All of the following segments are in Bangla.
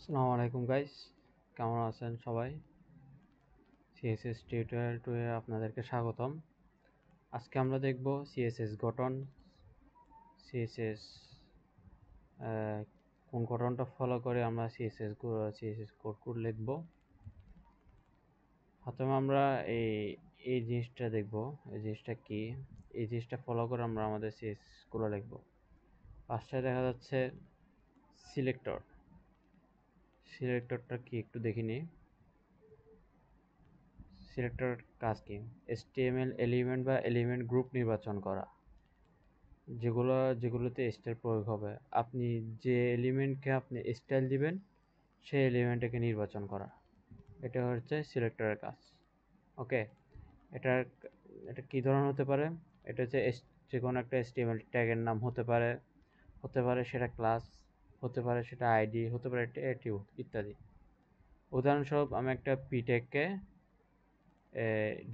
আসসালামু আলাইকুম গাইস, কেমন আছেন সবাই? সিএসএস টিউটোরিয়াল 2 এ আপনাদেরকে স্বাগতম। আজকে আমরা দেখব সিএসএস গঠন, সিএসএস কোন গঠনটা ফলো করে আমরা সিএসএস কোড লিখব। প্রথমে আমরা এই এই জিনিসটা দেখব, এই জিনিসটা কি, এই জিনিসটা ফলো করে আমরা আমাদের সিএসএস গুলো লিখব। ফার্স্টে দেখা যাচ্ছে সিলেক্টর। সিলেক্টরটা কি একটু দেখে নিই। সিলেক্টর কাজ কি? HTML এলিমেন্ট বা এলিমেন্ট গ্রুপ নির্বাচন করা, যেগুলোতে স্টাইল প্রয়োগ হবে। আপনি যে এলিমেন্টকে আপনি স্টাইল দিবেন সেই এলিমেন্টটাকে নির্বাচন করা, এটা হচ্ছে সিলেক্টরের কাজ। ওকে, এটার এটা কী ধরনের হতে পারে? এটা হচ্ছে যে কোনো একটা HTML ট্যাগের নাম হতে পারে সেটা ক্লাস, হতে পারে সেটা আইডি, হতে পারে একটা অ্যাট্রিবিউট ইত্যাদি। উদাহরণস্বরূপ আমি একটা পি ট্যাগকে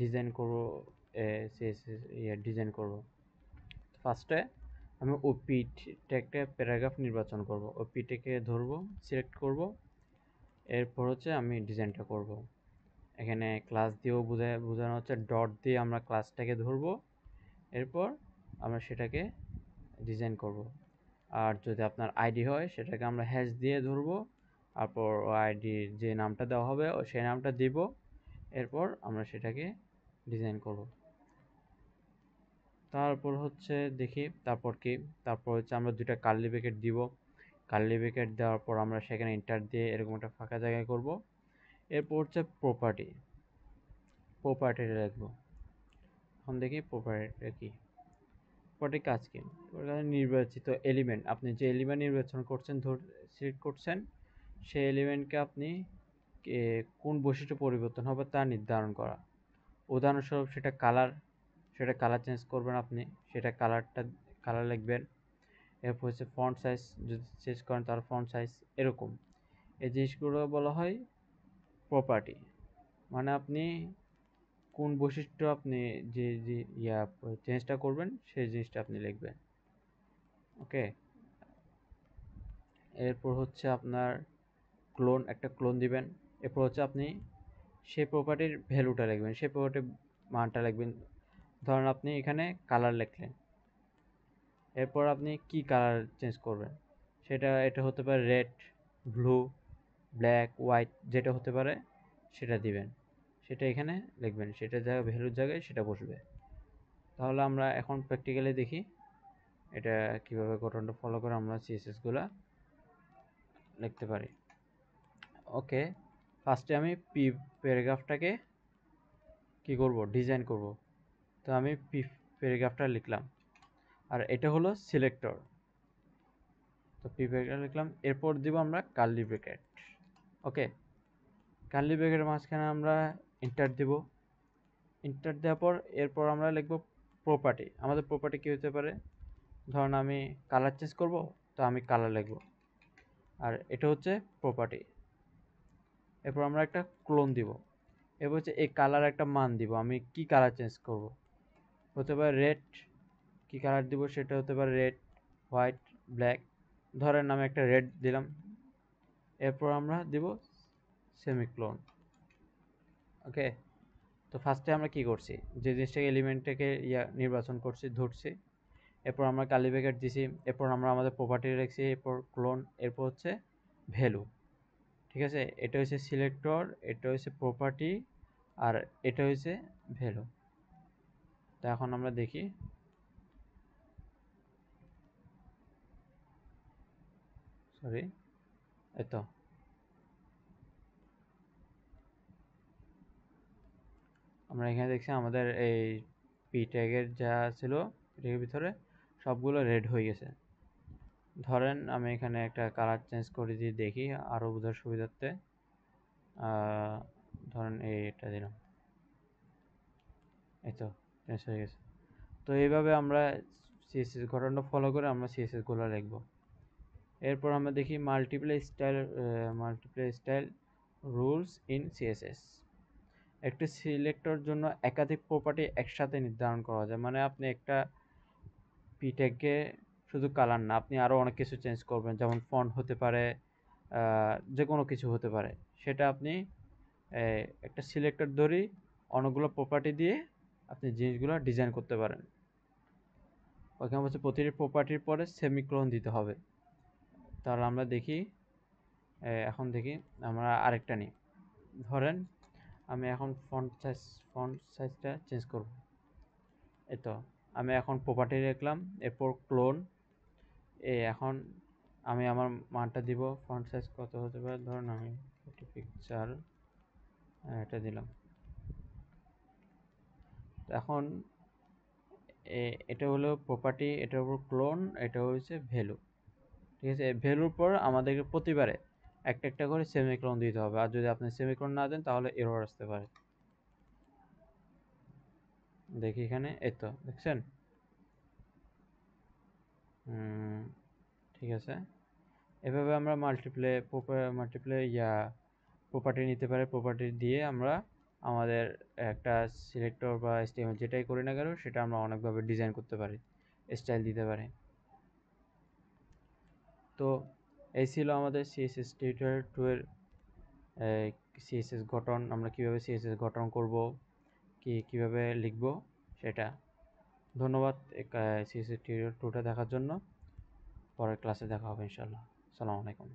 ডিজাইন করব, ডিজাইন করব। ফার্স্টে আমি ওপি ট্যাগটা প্যারাগ্রাফ নির্বাচন করব, ওপি ট্যাগকে ধরবো, সিলেক্ট করব, এরপর হচ্ছে আমি ডিজাইনটা করব। এখানে ক্লাস দিয়েও বোঝানো হচ্ছে, ডট দিয়ে আমরা ক্লাসটাকে ধরবো, এরপর আমরা সেটাকে ডিজাইন করব। আর যদি আপনার আইডি হয় সেটাকে আমরা হ্যাশ দিয়ে ধরবো, তারপর আইডির যে নামটা দেওয়া হবে সেই নামটা দিব, এরপর আমরা সেটাকে ডিজাইন করব। তারপর হচ্ছে দেখি তারপর কি, তারপর হচ্ছে আমরা দুইটা কার্লি ব্র্যাকেট দিব। কার্লি ব্র্যাকেট দেওয়ার পর আমরা সেখানে এন্টার দিয়ে এরকম একটা ফাঁকা জায়গায় করব। এরপর হচ্ছে প্রপার্টিটা লিখবো। এখন দেখি প্রপার্টিটা কি। প্রপার্টির কাজ কি? নির্বাচিত এলিমেন্ট, আপনি যে এলিমেন্ট নির্বাচন করছেন, সিলেক্ট করছেন, সেই এলিমেন্টকে আপনি কোন বৈশিষ্ট্য পরিবর্তন হবে তা নির্ধারণ করা। উদাহরণস্বরূপ সেটা কালার চেঞ্জ করবেন, আপনি সেটা কালার লিখবেন। এরপর হচ্ছে ফন্ট সাইজ, যদি চেঞ্জ করেন তার ফন্ট সাইজ, এরকম এই জিনিসগুলো বলা হয় প্রপার্টি। মানে আপনি কোন বৈশিষ্ট্য আপনি যে যে চেঞ্জটা করবেন সেই জিনিসটা আপনি লিখবেন। ওকে, এরপর হচ্ছে আপনার একটা ক্লোন দিবেন। এরপর হচ্ছে আপনি সেই প্রপার্টির ভ্যালুটা লিখবেন, সেই প্রপার্টির মানটা লিখবেন। ধরেন আপনি এখানে কালার লিখলেন, এরপর আপনি কি কালার চেঞ্জ করবেন এটা হতে পারে রেড, ব্লু, ব্ল্যাক, হোয়াইট, যেটা হতে পারে সেটা দিবেন, সেটা এখানে লিখবেন, সেটা ভ্যালুর জায়গায় সেটা বসবে। তাহলে আমরা এখন প্র্যাকটিক্যালি দেখি এটা কিভাবে গঠনটা ফলো করে আমরা সিএসএস গুলা লিখতে পারি। ওকে, ফার্স্টে আমি প্যারাগ্রাফটাকে কি করব, ডিজাইন করব। তো আমি প্যারাগ্রাফটা লিখলাম, আর এটা হলো সিলেক্টর। তো প্যারাগ্রাফ লিখলাম, এরপর দিব আমরা কার্লি ব্র্যাকেট। ওকে, কার্লি ব্র্যাকেটের মাঝখানে আমরা এন্টার দিব। এন্টার দেওয়ার পর এরপর আমরা লিখব প্রপার্টি। আমাদের প্রপার্টি কী হতে পারে? ধরুন আমি কালার চেঞ্জ করব, তো আমি কালার লিখব, আর এটা হচ্ছে প্রপার্টি। এরপর আমরা একটা ক্লোন দিব। এরপর হচ্ছে এই কালার একটা মান দিব, আমি কি কালার চেঞ্জ করব, হতে পারে রেড, কি কালার দিব সেটা হতে পারে রেড, হোয়াইট, ব্ল্যাক। ধরেন আমি একটা রেড দিলাম, এরপর আমরা দিব সেমিক্লোন। ওকে, তো ফার্স্টে আমরা কি করছি, যে জিনিসটাকে এলিমেন্টটাকে নির্বাচন করছি, ধরছি, এরপর আমরা কার্লি ব্র্যাকেট দিছি, এরপর আমরা আমাদের প্রপার্টি রাখছি, এরপর ক্লোন, এরপর হচ্ছে ভ্যালু। ঠিক আছে, এটা হচ্ছে সিলেক্টর, এটা হচ্ছে প্রপার্টি, আর এটা হচ্ছে ভ্যালু। তো এখন আমরা দেখি, সরি, এতো আমরা এখানে দেখছি আমাদের এই পি ট্যাগের যা ছিল এটার ভিতরে সবগুলো রেড হয়ে গেছে। ধরেন আমি এখানে একটা কালার চেঞ্জ করে দিয়ে দেখি আরও বোঝার সুবিধার্থে। ধরেন এটা দিলাম, এই তো চেঞ্জ হয়ে গেছে। তো এইভাবে আমরা সিএসএস গঠনটা ফলো করে আমরা সিএসএস গুলো লিখব। এরপর আমরা দেখি multiply style rules in CSS. একটি সিলেক্টর জন্য একাধিক প্রপার্টি একসাথে নির্ধারণ করা যায়। মানে আপনি একটা পি ট্যাগে শুধু কালার না, আপনি আরও অনেক কিছু চেঞ্জ করবেন, যেমন ফন্ট হতে পারে, যে কোনো কিছু হতে পারে, সেটা আপনি একটা সিলেক্টর ধরেই অনেকগুলো প্রপার্টি দিয়ে আপনি জিনিসগুলো ডিজাইন করতে পারেন। ওখানে হচ্ছে প্রতিটি প্রপার্টির পরে সেমিকোলন দিতে হবে। তাহলে আমরা দেখি, এখন দেখি আমরা আরেকটা নিই। ধরেন আমি এখন ফন্ট সাইজটা চেঞ্জ করব। এই তো আমি এখন প্রপার্টি লিখলাম, এরপর ক্লোন। এখন আমি আমার মানটা দিব। ফন্ট সাইজ কত হতে পারে, ধরুন আমি পিকচার এটা দিলাম। এখন এটা হলো প্রপার্টি, এটার উপর ক্লোন, এটা হচ্ছে ভ্যালু। ঠিক আছে, ভ্যালুর পর আমাদেরকে প্রতিবারে একটা একটা করে সেমিকোলন দিতে হবে, আর যদি আপনি সেমিকোলন না দেন তাহলে এরর আসতে পারে। দেখি এখানে, এই তো দেখছেন। ঠিক আছে, এভাবে আমরা প্রপার্টি নিতে পারি। প্রপার্টি দিয়ে আমরা আমাদের একটা সিলেক্টর বা HTML যেটাই করি না কেন সেটা আমরা অনেকভাবে ডিজাইন করতে পারি, স্টাইল দিতে পারি। তো এই ছিল আমাদের CSS টিউটোরিয়াল 2 এর CSS গঠন, আমরা কিভাবে CSS গঠন করব, কিভাবে লিখব সেটা। ধন্যবাদ CSS টিউটোরিয়াল 2টা দেখার জন্য। পরের ক্লাসে দেখা হবে ইনশাআল্লাহ। আসসালামু আলাইকুম।